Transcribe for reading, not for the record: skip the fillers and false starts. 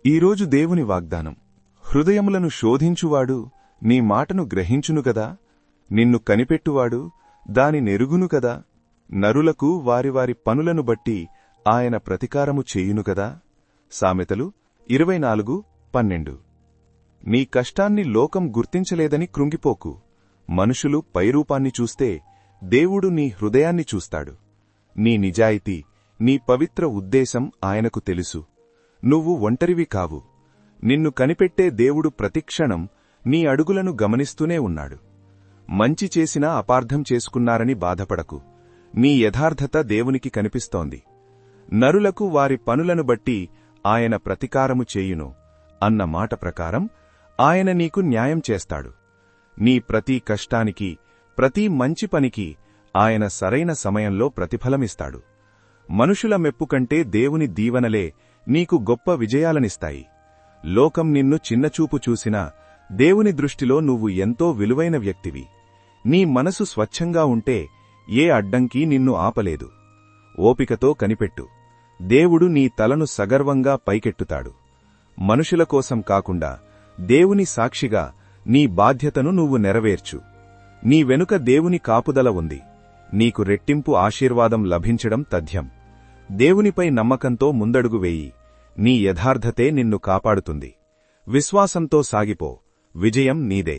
ఈరోజు దేవుని వాగ్దానం. హృదయములను శోధించువాడు నీ మాటను గ్రహించునుగదా, నిన్ను కనిపెట్టువాడు దాని నెరుగును కదా. నరులకు వారి వారి పనులను బట్టి ఆయన ప్రతికారము చేయునుగదా. సామెతలు 24:12. నీ కష్టాన్ని లోకం గుర్తించలేదని కృంగిపోకు. మనుషులు పైరూపాన్ని చూస్తే దేవుడు నీ హృదయాన్ని చూస్తాడు. నీ నిజాయితీ, నీ పవిత్ర ఉద్దేశం ఆయనకు తెలుసు. నువ్వు ఒంటరివి కావు. నిన్ను కనిపెట్టే దేవుడు ప్రతిక్షణం నీ అడుగులను గమనిస్తూనే ఉన్నాడు. మంచి చేసినా అపార్థం చేసుకున్నారని బాధపడకు. నీ యథార్థత దేవునికి కనిపిస్తోంది. నరులకు వారి పనులను బట్టి ఆయన ప్రతికారము చేయును అన్న మాట ప్రకారం ఆయన నీకు న్యాయం చేస్తాడు. నీ ప్రతి కష్టానికి, ప్రతి మంచి పనికి ఆయన సరైన సమయంలో ప్రతిఫలమిస్తాడు. మనుషుల మెప్పు కంటే దేవుని దీవెనలే నీకు గొప్ప విజయాలనిస్తాయి. లోకం నిన్ను చిన్నచూపు చూసినా దేవుని దృష్టిలో నువ్వు ఎంతో విలువైన వ్యక్తివి. నీ మనసు స్వచ్ఛంగా ఉంటే ఏ అడ్డంకి నిన్ను ఆపలేదు. ఓపికతో కనిపెట్టు. దేవుడు నీ తలను సగర్వంగా పైకెట్టుతాడు. మనుషుల కోసం కాకుండా దేవుని సాక్షిగా నీ బాధ్యతను నువ్వు నెరవేర్చు. నీ వెనుక దేవుని కాపుదల ఉంది. నీకు రెట్టింపు ఆశీర్వాదం లభించడం తథ్యం. దేవునిపై నమ్మకంతో ముందడుగు వేయి. నీ యథార్థతే నిన్ను కాపాడుతుంది. విశ్వాసంతో సాగిపో. విజయం నీదే.